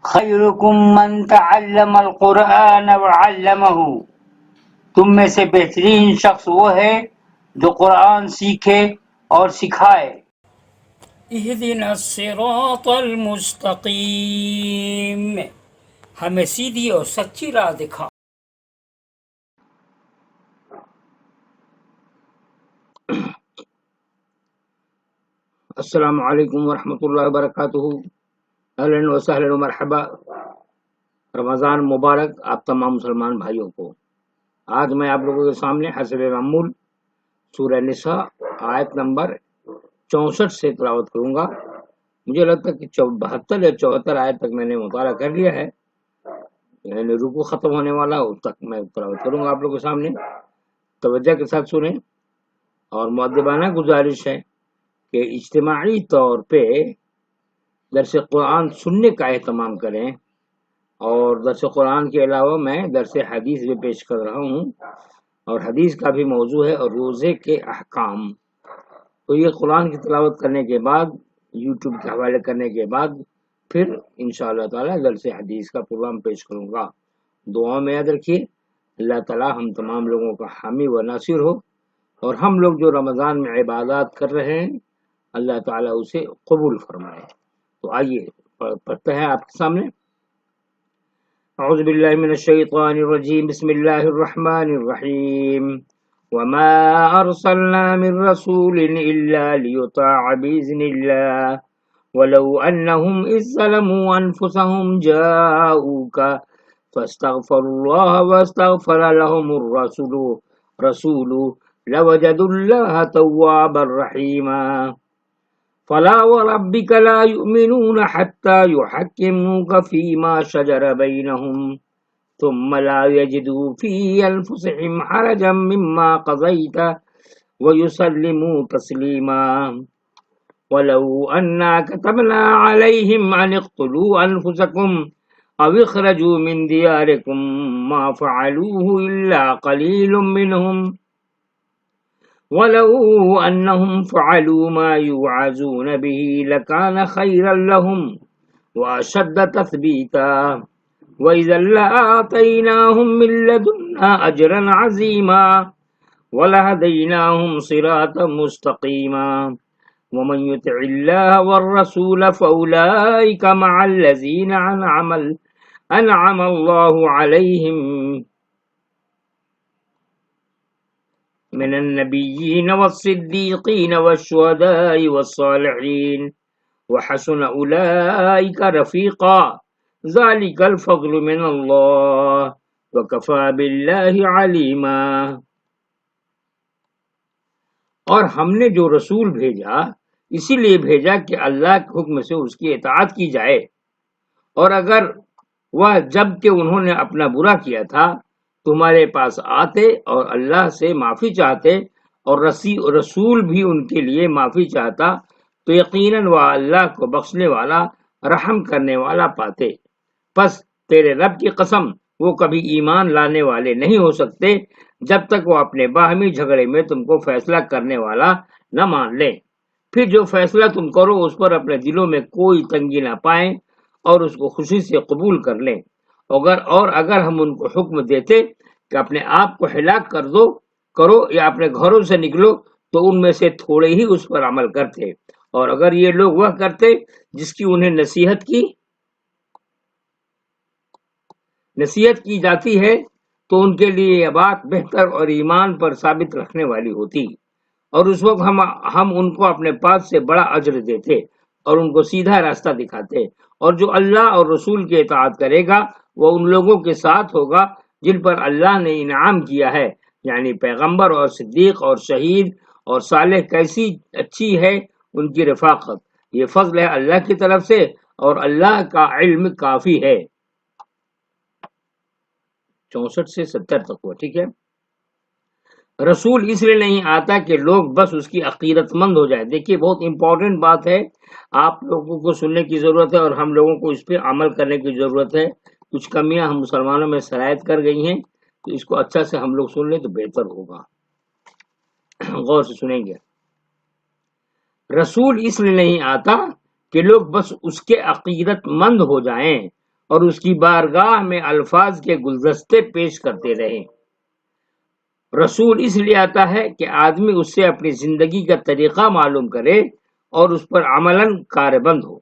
خیرکم من تعلم القرآن وعلمہ، تم میں سے بہترین شخص وہ ہے جو قرآن سیکھے اور سکھائے۔ اہدنا الصراط المستقیم، ہمیں سیدھی اور سچی راہ دکھا۔ السلام علیکم ورحمۃ اللہ وبرکاتہ، اہلا وسہلا ومرحبا۔ رمضان مبارک آپ تمام مسلمان بھائیوں کو۔ آج میں آپ لوگوں کے سامنے حسب معمول سورہ نساء آیت نمبر 64 سے تلاوت کروں گا۔ مجھے لگتا ہے کہ 72 یا 74 آیت تک میں نے مطالعہ کر لیا ہے، یعنی رکوع ختم ہونے والا اس تک میں تلاوت کروں گا آپ لوگوں کے سامنے۔ توجہ کے ساتھ سنیں، اور مؤدبانہ گزارش ہے کہ اجتماعی طور پہ درس قرآن سننے کا اہتمام کریں، اور درس قرآن کے علاوہ میں درس حدیث بھی پیش کر رہا ہوں، اور حدیث کا بھی موضوع ہے، اور روزے کے احکام۔ تو یہ قرآن کی تلاوت کرنے کے بعد، یوٹیوب کے حوالے کرنے کے بعد، پھر انشاءاللہ تعالی درس حدیث کا پروگرام پیش کروں گا۔ دعاؤں میں یاد رکھیے، اللہ تعالی ہم تمام لوگوں کا حامی و ناصر ہو، اور ہم لوگ جو رمضان میں عبادات کر رہے ہیں اللہ تعالیٰ اسے قبول فرمائے۔ تو آئیے پڑھتے ہیں آپ کے سامنے۔ اعوذ باللہ من الشیطان الرجیم، بسم اللہ الرحمن الرحیم۔ وما ارسلنا من رسول الا لیطاع باذن اللہ ولو انہم اذ ظلموا انفسهم جاءوک فاستغفروا اللہ واستغفر لهم الرسول لوجدوا اللہ توابا رحیما۔ فلا وربك لا يؤمنون حتى يحكموك فيما شجر بينهم ثم لا يجدوا في أنفسهم حرجا مما قضيت ويسلموا تسليما۔ ولو أنا كتبنا عليهم أن اقتلوا أنفسكم أو اخرجوا من دياركم ما فعلوه إلا قليل منهم وَلَوْ أَنَّهُمْ فَعَلُوا مَا يُوعَظُونَ بِهِ لَكَانَ خَيْرًا لَهُمْ وَأَشَدَّ تَثْبِيتًا وَإِذًا لَآتَيْنَاهُمْ مِن لَّدُنَّا أَجْرًا عَظِيمًا وَلَهَدَيْنَاهُمْ صِرَاطًا مُّسْتَقِيمًا۔ وَمَن يُطِعِ اللَّهَ وَالرَّسُولَ فَأُولَٰئِكَ مَعَ الَّذِينَ أَنْعَمَ اللَّهُ عَلَيْهِم من النبيين والصديقين والشهداء والصالحين وحسن أولئك رفيقا ذلك الفضل من الله وكفى بالله عليما۔ اور ہم نے جو رسول بھیجا اسی لیے بھیجا کہ اللہ کے حکم سے اس کی اطاعت کی جائے، اور اگر وہ جب کہ انہوں نے اپنا برا کیا تھا تمہارے پاس آتے اور اللہ سے معافی چاہتے، اور رسول بھی ان کے لیے معافی چاہتا، تو یقیناً وہ اللہ کو بخشنے والا رحم کرنے والا پاتے۔ پس تیرے رب کی قسم وہ کبھی ایمان لانے والے نہیں ہو سکتے جب تک وہ اپنے باہمی جھگڑے میں تم کو فیصلہ کرنے والا نہ مان لیں۔ پھر جو فیصلہ تم کرو اس پر اپنے دلوں میں کوئی تنگی نہ پائیں، اور اس کو خوشی سے قبول کر لیں۔ اور اگر ہم ان کو حکم دیتے کہ اپنے آپ کو ہلاک کرو یا اپنے گھروں سے نکلو، تو ان میں سے تھوڑے ہی اس پر عمل کرتے، اور اگر یہ لوگ وہ کرتے جس کی انہیں نصیحت کی جاتی ہے تو ان کے لیے یہ بات بہتر اور ایمان پر ثابت رکھنے والی ہوتی، اور اس وقت ہم ان کو اپنے پاس سے بڑا اجر دیتے اور ان کو سیدھا راستہ دکھاتے۔ اور جو اللہ اور رسول کی اطاعت کرے گا وہ ان لوگوں کے ساتھ ہوگا جن پر اللہ نے انعام کیا ہے، یعنی پیغمبر اور صدیق اور شہید اور صالح۔ کیسی اچھی ہے ان کی رفاقت، یہ فضل ہے اللہ کی طرف سے، اور اللہ کا علم کافی ہے۔ 64 سے 70 تک ہوا، ٹھیک ہے۔ رسول اس لیے نہیں آتا کہ لوگ بس اس کی عقیدت مند ہو جائے۔ دیکھیے بہت امپورٹنٹ بات ہے، آپ لوگوں کو سننے کی ضرورت ہے، اور ہم لوگوں کو اس پہ عمل کرنے کی ضرورت ہے۔ کچھ کمیاں ہم مسلمانوں میں سرایت کر گئی ہیں، تو اس کو اچھا سے ہم لوگ سن لیں تو بہتر ہوگا۔ غور سے سنیں گے۔ رسول اس لیے نہیں آتا کہ لوگ بس اس کے عقیدت مند ہو جائیں اور اس کی بارگاہ میں الفاظ کے گلدستے پیش کرتے رہے۔ رسول اس لیے آتا ہے کہ آدمی اس سے اپنی زندگی کا طریقہ معلوم کرے اور اس پر عملاً کاربند ہو۔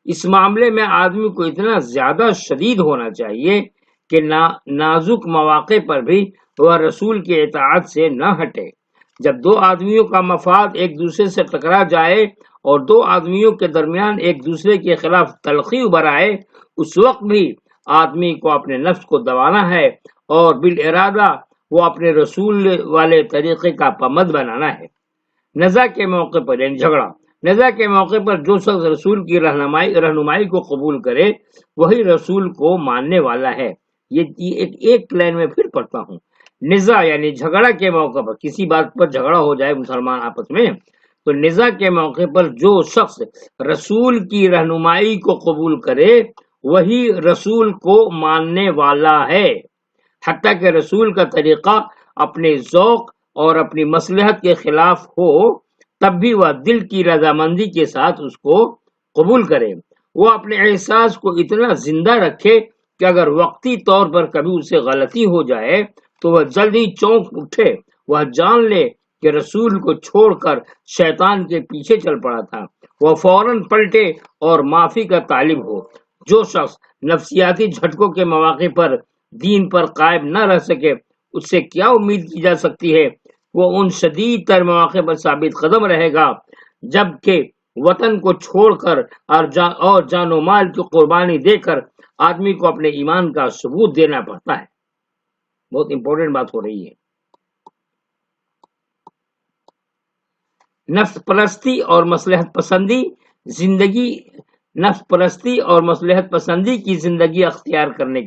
اس معاملے میں آدمی کو اتنا زیادہ شدید ہونا چاہیے کہ نازک مواقع پر بھی وہ رسول کی اطاعت سے نہ ہٹے۔ جب دو آدمیوں کا مفاد ایک دوسرے سے ٹکرا جائے اور دو آدمیوں کے درمیان ایک دوسرے کے خلاف تلخی ابھر آئے، اس وقت بھی آدمی کو اپنے نفس کو دبانا ہے اور بالارادہ وہ اپنے رسول والے طریقے کا پابند بنانا ہے۔ نزاع کے موقع پر یعنی جھگڑا، نزاع کے موقع پر جو شخص رسول کی رہنمائی کو قبول کرے وہی رسول کو ماننے والا ہے۔ یہ ایک لائن میں پھر پڑھتا ہوں۔ نزاع یعنی جھگڑا کے موقع پر، کسی بات پر جھگڑا ہو جائے مسلمان آپس میں، تو نزاع کے موقع پر جو شخص رسول کی رہنمائی کو قبول کرے وہی رسول کو ماننے والا ہے، حتیٰ کہ رسول کا طریقہ اپنے ذوق اور اپنی مصلحت کے خلاف ہو تب بھی وہ دل کی رضامندی کے ساتھ اس کو قبول کرے۔ وہ اپنے احساس کو اتنا زندہ رکھے کہ اگر وقتی طور پر کبھی اسے غلطی ہو جائے تو وہ جلدی چونک اٹھے، وہ جان لے کہ رسول کو چھوڑ کر شیطان کے پیچھے چل پڑا تھا، وہ فوراً پلٹے اور معافی کا طالب ہو۔ جو شخص نفسیاتی جھٹکوں کے مواقع پر دین پر قائم نہ رہ سکے، اس سے کیا امید کی جا سکتی ہے؟ وہ ان شدید تر مواقع پر ثابت قدم رہے گا جبکہ وطن کو چھوڑ کر اور جان و مال کی قربانی دے کر آدمی کو اپنے ایمان کا ثبوت دینا پڑتا ہے۔ بہت امپورٹنٹ بات ہو رہی ہے۔ نفس پرستی اور مصلحت پسندی زندگی نفس پرستی اور مصلحت پسندی کی زندگی اختیار کرنے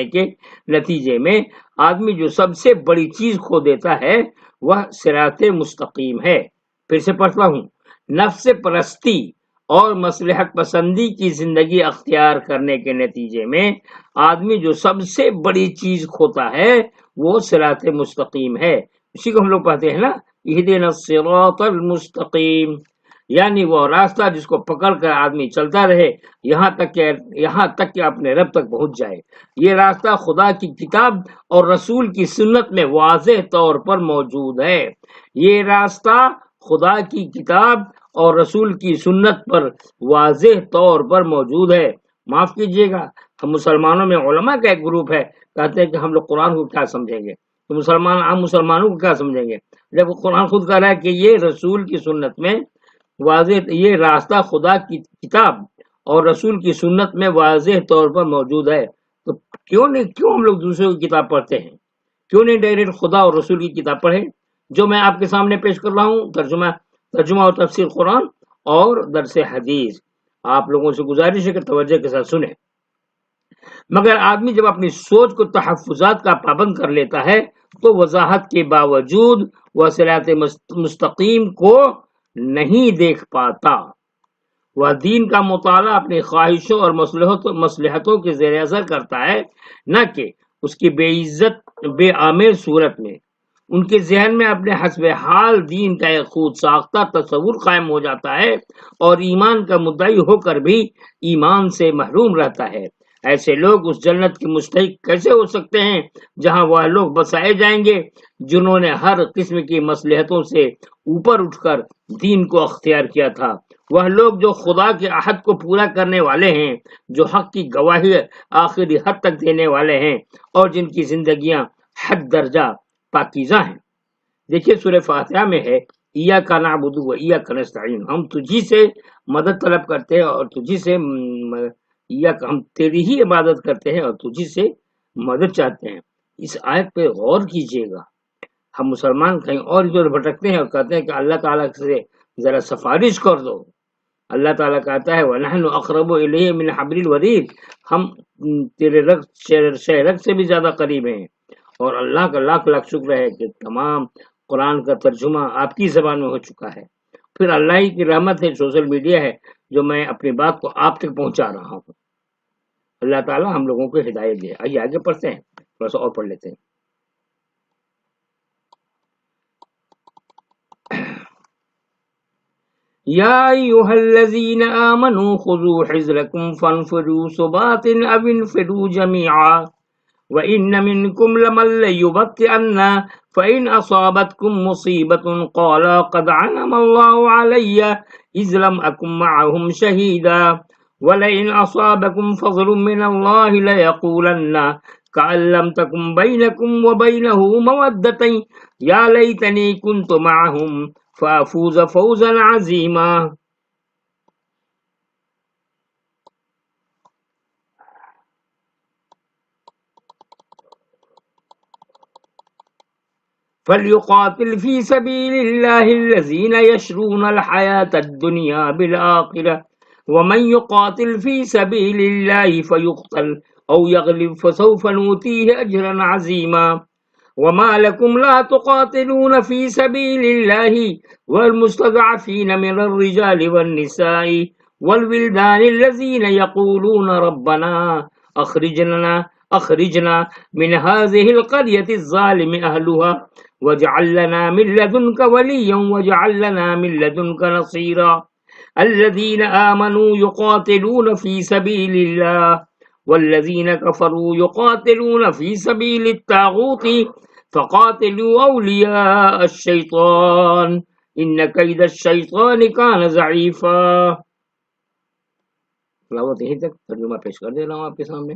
کے نتیجے میں آدمی جو سب سے بڑی چیز کھو دیتا ہے وہ صراط مستقیم ہے۔ پھر سے پڑھتا ہوں۔ نفس پرستی اور مصلحت پسندی کی زندگی اختیار کرنے کے نتیجے میں آدمی جو سب سے بڑی چیز کھوتا ہے وہ صراط مستقیم ہے۔ اسی کو ہم لوگ پڑھتے ہیں نا، اہدنا الصراط المستقیم، یعنی وہ راستہ جس کو پکڑ کر آدمی چلتا رہے یہاں تک کہ اپنے رب تک پہنچ جائے۔ یہ راستہ خدا کی کتاب اور رسول کی سنت میں واضح طور پر موجود ہے۔ یہ راستہ خدا کی کتاب اور رسول کی سنت پر واضح طور پر موجود ہے۔ معاف کیجیے گا، ہم مسلمانوں میں علماء کا ایک گروپ ہے، کہتے ہیں کہ ہم لوگ قرآن کو کیا سمجھیں گے، تو عام مسلمانوں کو کیا سمجھیں گے، جب قرآن خود کہہ رہا ہے کہ یہ رسول کی سنت میں واضح، یہ راستہ خدا کی کتاب اور رسول کی سنت میں واضح طور پر موجود ہے، تو کیوں ہم لوگ دوسروں کی کتاب پڑھتے ہیں؟ کیوں نہیں ڈائریکٹ خدا اور رسول کی کتاب پڑھیں؟ جو میں آپ کے سامنے پیش کر رہا ہوں ترجمہ اور تفسیر قرآن اور درس حدیث، آپ لوگوں سے گزارش ہے کہ توجہ کے ساتھ سنیں۔ مگر آدمی جب اپنی سوچ کو تحفظات کا پابند کر لیتا ہے تو وضاحت کے باوجود وہ صراط مستقیم کو نہیں دیکھ پاتا۔ وہ دین کا مطالعہ اپنی خواہشوں اور مصلحتوں کے زیر اثر کرتا ہے، نہ کہ اس کی بے آمر صورت میں۔ ان کے ذہن میں اپنے حسب حال دین کا ایک خود ساختہ تصور قائم ہو جاتا ہے اور ایمان کا مدعی ہو کر بھی ایمان سے محروم رہتا ہے۔ ایسے لوگ اس جنت کے مستحق کیسے ہو سکتے ہیں جہاں وہ لوگ بسائے جائیں گے جنہوں نے ہر قسم کی مصلحتوں سے اوپر اٹھ کر دین کو اختیار کیا تھا؟ وہ لوگ جو خدا کے عہد کو پورا کرنے والے ہیں، جو حق کی گواہی آخری حد تک دینے والے ہیں اور جن کی زندگیاں حد درجہ پاکیزہ ہیں۔ دیکھیے سورہ فاتحہ میں ہے ایاک نعبد و ایاک نستعین، ہم تجھی سے مدد طلب کرتے ہیں اور تجھی سے ہم تیری ہی عبادت کرتے ہیں اور تجھی سے مدد چاہتے ہیں۔ اس آیت پہ غور کیجئے گا۔ ہم مسلمان کہیں اور ادھر بھٹکتے ہیں اور کہتے ہیں کہ اللہ تعالیٰ سے ذرا سفارش کر دو۔ اللہ تعالیٰ کہتا ہے وَنَحْنُ أَقْرَبُ إِلَيْهِ مِنْ حَبْلِ الْوَرِيدِ، ہم تیرے رگ سے بھی زیادہ قریب ہیں۔ اور اللہ کا لاکھ شکر ہے کہ تمام قرآن کا ترجمہ آپ کی زبان میں ہو چکا ہے۔ پھر اللہ ہی کی رحمت ہے، سوشل میڈیا ہے جو میں اپنی بات کو آپ تک پہنچا رہا ہوں۔ اللہ تعالیٰ ہم لوگوں کو ہدایت دے۔ آئیے آگے پڑھتے ہیں، تھوڑا سا اور پڑھ لیتے ہیں۔ یا ایھا الذین آمنوا خذوا حذرکم فانفروا ثبات او انفروا جميعا وَإِنَّ مِنْكُمْ لَمَن لَّيُبَطِّئَنَّ فَإِنْ أَصَابَتْكُم مُّصِيبَةٌ قَالَ قَدْ أَنْعَمَ اللَّهُ عَلَيَّ إِذْ لَمْ أَكُن مَّعَهُمْ شَهِيدًا وَلَئِنْ أَصَابَكُمْ فَضْلٌ مِّنَ اللَّهِ لَيَقُولَنَّ كَأَن لَّمْ تَكُن بَيْنَكُمْ وَبَيْنَهُ مَوَدَّةٌ يَا لَيْتَنِي كُنتُ مَعَهُمْ فَأَفُوزَ فَوْزًا عَظِيمًا. فَلْيُقَاتِلْ فِي سَبِيلِ اللَّهِ الَّذِينَ يَشْرُونَ الْحَيَاةَ الدُّنْيَا بِالْآخِرَةِ وَمَنْ يُقَاتِلْ فِي سَبِيلِ اللَّهِ فَيُقْتَلْ أَوْ يَغْلِبْ فَسَوْفَ نُؤْتِيهِ أَجْرًا عَظِيمًا. وَمَا لَكُمْ لَا تُقَاتِلُونَ فِي سَبِيلِ اللَّهِ وَالْمُسْتَضْعَفِينَ مِنَ الرِّجَالِ وَالنِّسَاءِ وَالْوِلْدَانِ الَّذِينَ يَقُولُونَ رَبَّنَا أَخْرِجْنَا مِنْ هَٰذِهِ الْقَرْيَةِ الظَّالِمِ أَهْلُهَا وَاجْعَل لَّنَا مِن لَّدُنكَ وَلِيًّا وَاجْعَل لَّنَا مِن لَّدُنكَ نَصِيرًا. الَّذِينَ آمَنُوا يُقَاتِلُونَ فِي سَبِيلِ اللَّهِ وَالَّذِينَ كَفَرُوا يُقَاتِلُونَ فِي سَبِيلِ الطَّاغُوتِ فَقَاتِلُوا أَوْلِيَاءَ الشَّيْطَانِ إِنَّ كَيْدَ الشَّيْطَانِ كَانَ ضَعِيفًا. تلاوت یہیں تک، ترجمہ پیش کر دے رہا ہوں آپ کے سامنے.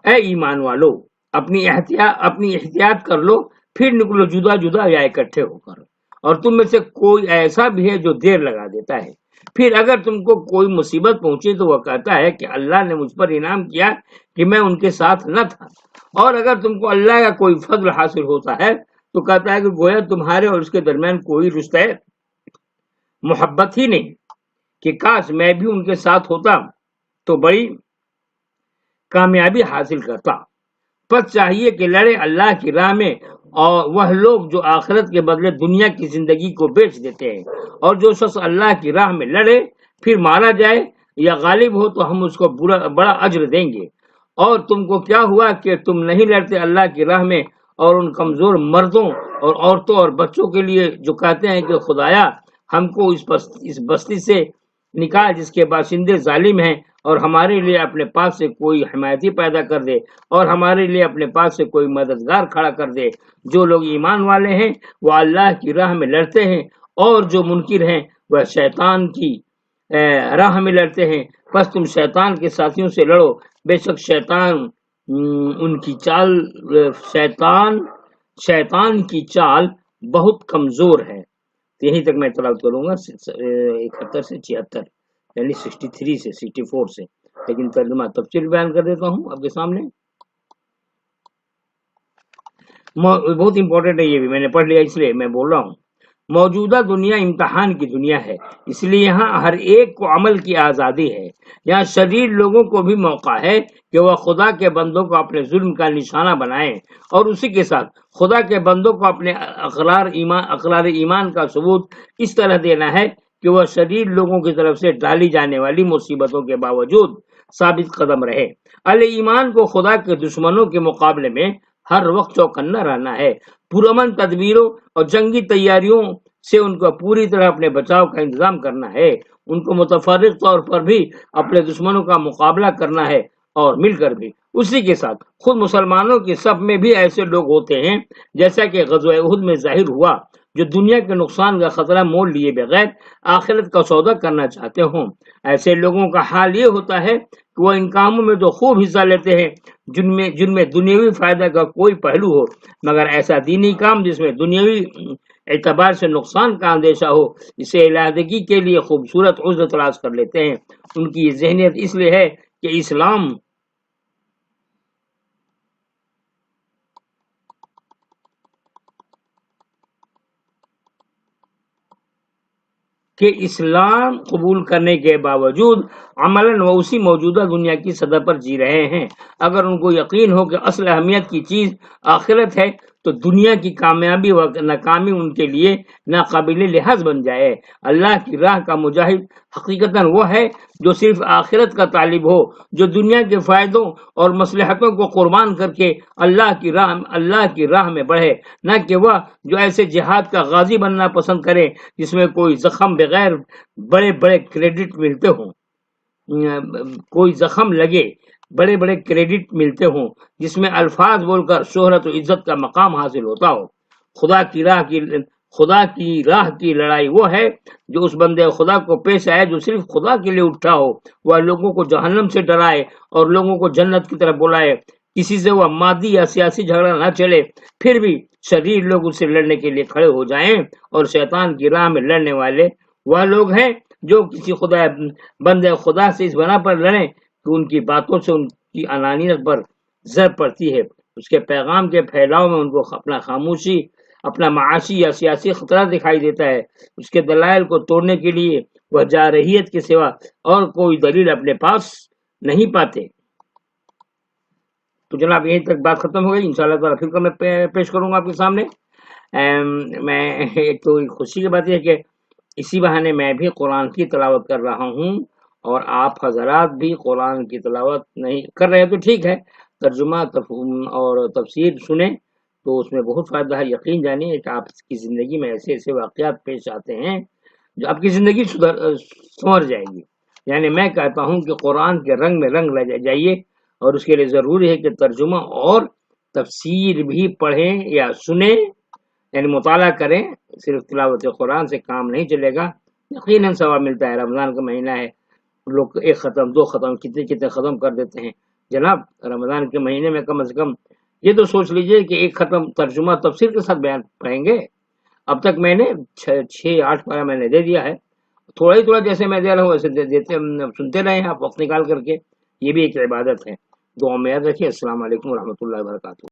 اے ایمان والو، اپنی احتیاط کر لو، پھر نکلو جدا جدا یا اکٹھے ہو کر. اور تم میں سے کوئی ایسا بھی ہے جو دیر لگا دیتا ہے. پھر اگر تم کو کوئی مصیبت پہنچے تو وہ کہتا ہے کہ اللہ نے مجھ پر انعام کیا کہ میں ان کے ساتھ نہ تھا. اور اگر تم کو اللہ کا کوئی فضل حاصل ہوتا ہے تو کہتا ہے کہ گویا تمہارے اور اس کے درمیان کوئی رشتہ محبت ہی نہیں، کہ کاش میں بھی ان کے ساتھ ہوتا تو بڑی کامیابی حاصل کرتا. پس چاہیے کہ لڑے اللہ کی راہ میں، اور وہ لوگ جو آخرت کے بدلے دنیا کی زندگی کو بیچ دیتے ہیں. اور جو شخص اللہ کی راہ میں لڑے پھر مارا جائے یا غالب ہو تو ہم اس کو بڑا اجر دیں گے. اور تم کو کیا ہوا کہ تم نہیں لڑتے اللہ کی راہ میں، اور ان کمزور مردوں اور عورتوں اور بچوں کے لیے جو کہتے ہیں کہ خدایا ہم کو اس بستی سے نکال جس کے باشندے ظالم ہیں، اور ہمارے لیے اپنے پاس سے کوئی حمایتی پیدا کر دے، اور ہمارے لیے اپنے پاس سے کوئی مددگار کھڑا کر دے. جو لوگ ایمان والے ہیں وہ اللہ کی راہ میں لڑتے ہیں، اور جو منکر ہیں وہ شیطان کی راہ میں لڑتے ہیں. پس تم شیطان کے ساتھیوں سے لڑو، بے شک شیطان کی چال بہت کمزور ہے. یہیں تک میں تلاوت کروں گا 71 سے 76، یعنی 63 سے 64 سے، لیکن ترجمہ تفصیل بیان کر دیتا ہوں آپ کے سامنے. بہت امپورٹنٹ ہے، یہ بھی میں نے پڑھ لیا اس لیے میں بول رہا ہوں. موجودہ دنیا امتحان کی دنیا ہے، اس لیے یہاں ہر ایک کو عمل کی آزادی ہے. یہاں شریر لوگوں کو بھی موقع ہے کہ وہ خدا کے بندوں کو اپنے ظلم کا نشانہ بنائیں، اور اسی کے ساتھ خدا کے بندوں کو اپنے اقرار ایمان کا ثبوت اس طرح دینا ہے کہ وہ شریر لوگوں کی طرف سے ڈالی جانے والی مصیبتوں کے باوجود ثابت قدم رہے. اہل ایمان کو خدا کے دشمنوں کے مقابلے میں ہر وقت چوکنا رہنا ہے. پرامن تدبیروں اور جنگی تیاریوں سے ان کو پوری طرح اپنے بچاؤ کا انتظام کرنا ہے. ان کو متفرق طور پر بھی اپنے دشمنوں کا مقابلہ کرنا ہے، اور مل کر بھی. اسی کے ساتھ خود مسلمانوں کی صف میں بھی ایسے لوگ ہوتے ہیں، جیسا کہ غزوہ احد میں ظاہر ہوا، جو دنیا کے نقصان کا خطرہ مول لیے بغیر آخرت کا سودا کرنا چاہتے ہوں. ایسے لوگوں کا حال یہ ہوتا ہے کہ وہ ان کاموں میں تو خوب حصہ لیتے ہیں جن میں دنیاوی فائدہ کا کوئی پہلو ہو، مگر ایسا دینی کام جس میں دنیاوی اعتبار سے نقصان کا اندیشہ ہو، اسے علیحدگی کے لیے خوبصورت عذر تلاش کر لیتے ہیں. ان کی یہ ذہنیت اس لیے ہے کہ اسلام قبول کرنے کے باوجود عملاً وہ اسی موجودہ دنیا کی سطح پر جی رہے ہیں. اگر ان کو یقین ہو کہ اصل اہمیت کی چیز آخرت ہے تو دنیا کی کامیابی و ناکامی ان کے لیے ناقابل لحاظ بن جائے۔ اللہ کی راہ کا مجاہد حقیقتاً وہ ہے جو صرف آخرت کا طالب ہو، جو دنیا کے فائدوں اور مصلحتوں کو قربان کر کے اللہ کی راہ میں بڑھے، نہ کہ وہ جو ایسے جہاد کا غازی بننا پسند کرے جس میں کوئی زخم بغیر بڑے بڑے کریڈٹ ملتے ہوں، کوئی زخم لگے بڑے بڑے کریڈٹ ملتے ہوں، جس میں الفاظ بول کر شہرت و عزت کا مقام حاصل ہوتا ہو۔ خدا کی راہ کی لڑائی وہ ہے جو اس بندے خدا کو پیش آئے جو صرف خدا کے لیے اٹھا ہو، وہ لوگوں کو جہنم سے ڈرائے اور لوگوں کو جنت کی طرف بلائے۔ کسی سے وہ مادی یا سیاسی جھگڑا نہ چلے، پھر بھی شریر لوگ اس سے لڑنے کے لیے کھڑے ہو جائیں، اور شیطان کی راہ میں لڑنے والے وہ لوگ ہیں جو کسی بندے خدا سے اس بنا پر لڑیں کہ ان کی باتوں سے ان کی انانیت پر زر پڑتی ہے، اس کے پیغام کے پھیلاؤ میں ان کو اپنا معاشی یا سیاسی خطرہ دکھائی دیتا ہے، اس کے دلائل کو توڑنے کے لیے وہ جارحیت کے سوا اور کوئی دلیل اپنے پاس نہیں پاتے۔ تو جناب یہیں تک بات ختم ہو گئی، انشاءاللہ تعالیٰ پھر میں پیش کروں گا آپ کے سامنے۔ میں ایک تو خوشی کی بات یہ ہے کہ اسی بہانے میں بھی قرآن کی تلاوت کر رہا ہوں، اور آپ حضرات بھی قرآن کی تلاوت نہیں کر رہے تو ٹھیک ہے، ترجمہ اور تفسیر سنیں تو اس میں بہت فائدہ ہے۔ یقین جانیے کہ آپ کی زندگی میں ایسے ایسے واقعات پیش آتے ہیں جو آپ کی زندگی سنور جائے گی۔ یعنی میں کہتا ہوں کہ قرآن کے رنگ میں رنگ لے جائیے، اور اس کے لیے ضروری ہے کہ ترجمہ اور تفسیر بھی پڑھیں یا سنیں، یعنی مطالعہ کریں، صرف تلاوت قرآن سے کام نہیں چلے گا۔ یقیناً ثواب ملتا ہے، رمضان کا مہینہ ہے، لوگ ایک ختم دو ختم کتنے ختم کر دیتے ہیں جناب۔ رمضان کے مہینے میں کم از کم یہ تو سوچ لیجئے کہ ایک ختم ترجمہ تفسیر کے ساتھ بیان پڑھیں گے۔ اب تک میں نے 6-8 پارہ میں نے دے دیا ہے، تھوڑا ہی تھوڑا جیسے میں دے رہا ہوں ویسے سنتے رہیں آپ وقت نکال کر کے، یہ بھی ایک عبادت ہے۔ دعا میں یاد رکھیے۔ السلام علیکم ورحمۃ اللہ وبرکاتہ۔